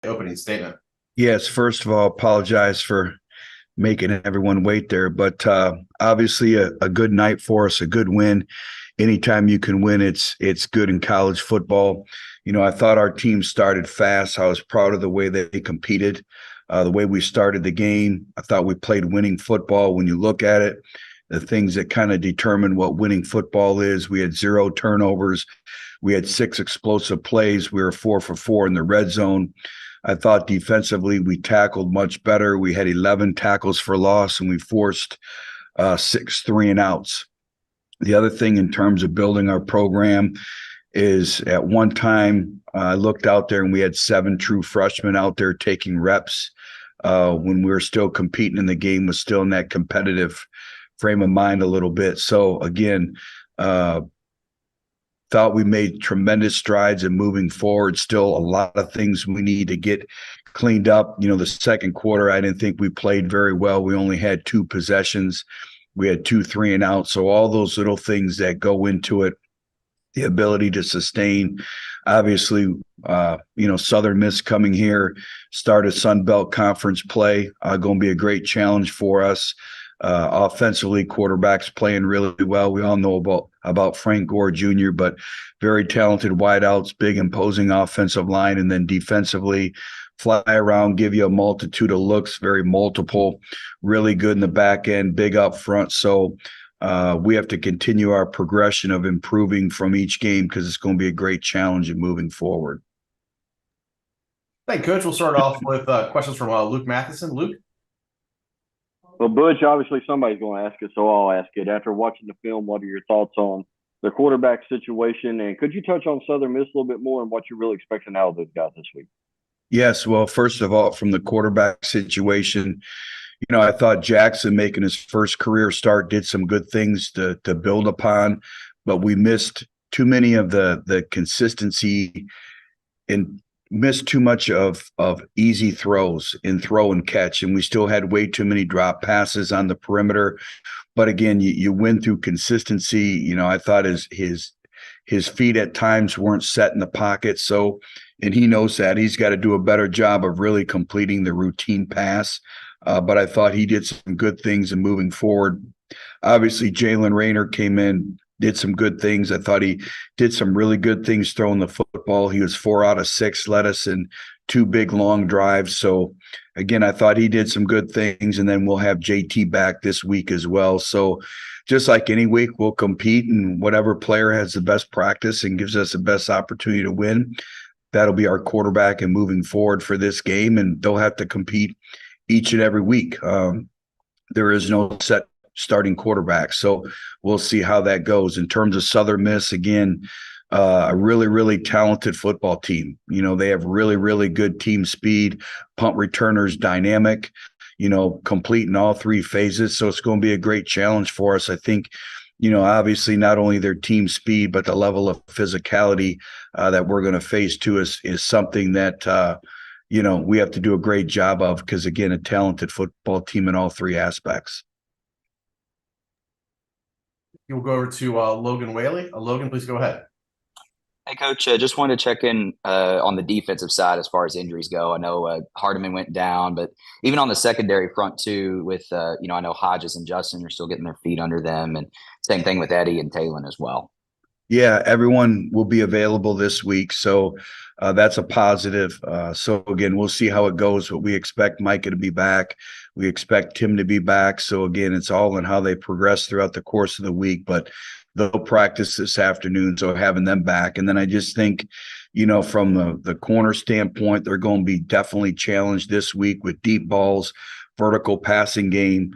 opening statement. Yes, first of all, apologize for making everyone wait there, but obviously a good night for us, a good win. Anytime you can win, it's good in college football. I thought our team started fast. I was proud of the way they competed, the way we started the game. I thought we played winning football. When you look at it, the things that kind of determine what winning football is, we had 0 turnovers. We had 6 explosive plays. We were 4 for 4 in the red zone. I thought defensively we tackled much better. We had 11 tackles for loss, and we forced 6 3-and-outs. The other thing in terms of building our program is at one time I looked out there and we had 7 true freshmen out there taking reps when we were still competing, and the game was still in that competitive frame of mind a little bit. So again, thought we made tremendous strides in moving forward. Still a lot of things we need to get cleaned up. The second quarter, I didn't think we played very well. We only had 2 possessions. We had 2 3-and-outs. So all those little things that go into it, the ability to sustain. Obviously, Southern Miss coming here, start a Sun Belt Conference play, going to be a great challenge for us. Offensively, quarterbacks playing really well. We all know about Frank Gore Jr., but very talented wideouts, big imposing offensive line, and then defensively, fly around, give you a multitude of looks, very multiple, really good in the back end, big up front. So we have to continue our progression of improving from each game because it's going to be a great challenge in moving forward. Thank you, Coach. We'll start off with questions from Luke Matheson. Luke? Well, Butch, obviously somebody's going to ask it, so I'll ask it. After watching the film, what are your thoughts on the quarterback situation? And could you touch on Southern Miss a little bit more and what you're really expecting out of those guys this week? Yes, well, first of all, from the quarterback situation, I thought Jackson making his first career start did some good things to build upon, but we missed too many of the consistency and missed too much of easy throws in throw and catch, and we still had way too many drop passes on the perimeter. But again, you win through consistency. I thought his feet at times weren't set in the pocket, so and he knows that he's got to do a better job of really completing the routine pass. But I thought he did some good things in moving forward. Obviously, Jalen Rayner came in, did some good things. I thought he did some really good things throwing the football. He was 4 out of 6, led us in 2 big long drives. So again, I thought he did some good things. And then we'll have JT back this week as well. So just like any week, we'll compete, and whatever player has the best practice and gives us the best opportunity to win, that'll be our quarterback and moving forward for this game. And they'll have to compete each and every week. There is no set starting quarterback. So we'll see how that goes. In terms of Southern Miss, again, a really, really talented football team. They have really, really good team speed, punt returners, dynamic, complete in all 3 phases. So it's going to be a great challenge for us. I think, obviously not only their team speed, but the level of physicality that we're going to face too is something that, we have to do a great job of because, again, a talented football team in all 3 aspects. We'll go over to Logan Whaley. Logan, please go ahead. Hey, Coach, just wanted to check in on the defensive side as far as injuries go. I know Hardiman went down, but even on the secondary front too with, I know Hodges and Justin are still getting their feet under them, and same thing with Eddie and Talon as well. Yeah, everyone will be available this week, so that's a positive. So again, we'll see how it goes, but we expect Micah to be back. We expect Tim to be back. So again, it's all in how they progress throughout the course of the week, but they'll practice this afternoon, so having them back. And then I just think, from the corner standpoint, they're going to be definitely challenged this week with deep balls, vertical passing game,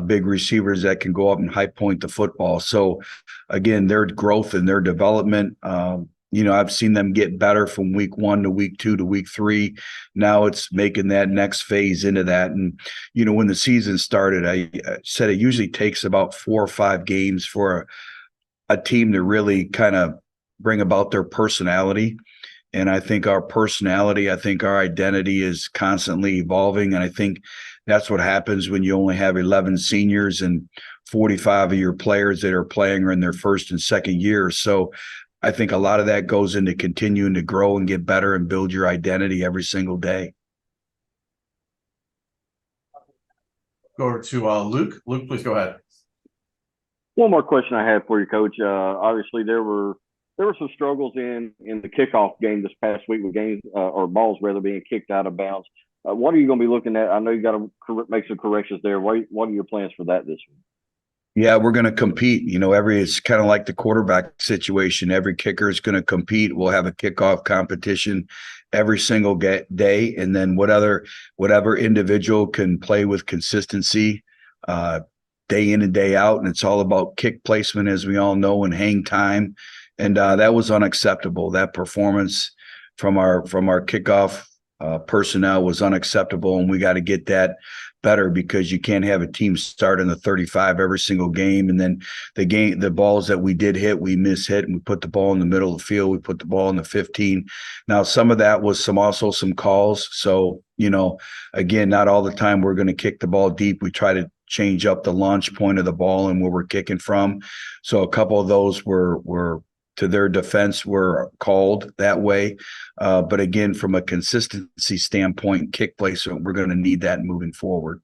big receivers that can go up and high point the football. So again, their growth and their development, I've seen them get better from week 1 to week 2 to week 3. Now it's making that next phase into that. And, when the season started, I said it usually takes about 4 or 5 games for a team to really kind of bring about their personality. And I think our identity is constantly evolving. And I think that's what happens when you only have 11 seniors and 45 of your players that are playing are in their first and second year. So I think a lot of that goes into continuing to grow and get better and build your identity every single day. Go over to Luke. Luke, please go ahead. One more question I had for you, Coach. Obviously, there were some struggles in the kickoff game this past week with games or balls rather being kicked out of bounds. What are you going to be looking at? I know you got to make some corrections there. What are your plans for that this week? Yeah, we're going to compete. It's kind of like the quarterback situation. Every kicker is going to compete. We'll have a kickoff competition every single day, and then whatever individual can play with consistency day in and day out. And it's all about kick placement, as we all know, and hang time. And that was unacceptable. That performance from our kickoff personnel was unacceptable, and we got to get that better, because you can't have a team start in the 35 every single game, and then the balls that we did hit, we mishit, and we put the ball in the middle of the field, we put the ball in the 15. Now, some of that was also some calls. So, again, not all the time we're going to kick the ball deep. We try to change up the launch point of the ball and where we're kicking from. So a couple of those were to their defense, were called that way. But again, from a consistency standpoint, kick placement, we're going to need that moving forward.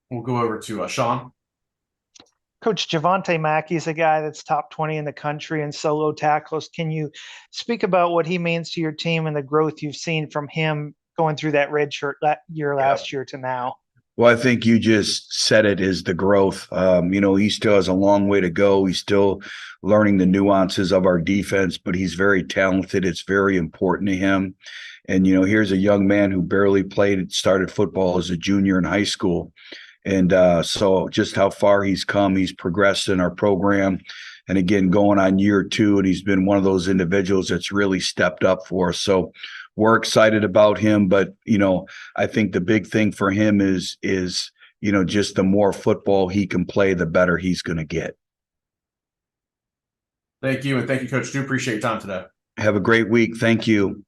We'll go over to Sean. Coach, Javante Mackey is a guy that's top 20 in the country in solo tackles. Can you speak about what he means to your team and the growth you've seen from him going through that red shirt year last year to now? Well, I think you just said it, is the growth. He still has a long way to go. He's still learning the nuances of our defense, but he's very talented. It's very important to him. And, here's a young man who barely started football as a junior in high school. And so just how far he's come, he's progressed in our program. And again, going on year 2, and he's been one of those individuals that's really stepped up for us. So we're excited about him, but, I think the big thing for him is just the more football he can play, the better he's going to get. Thank you. And thank you, Coach. Do appreciate your time today. Have a great week. Thank you.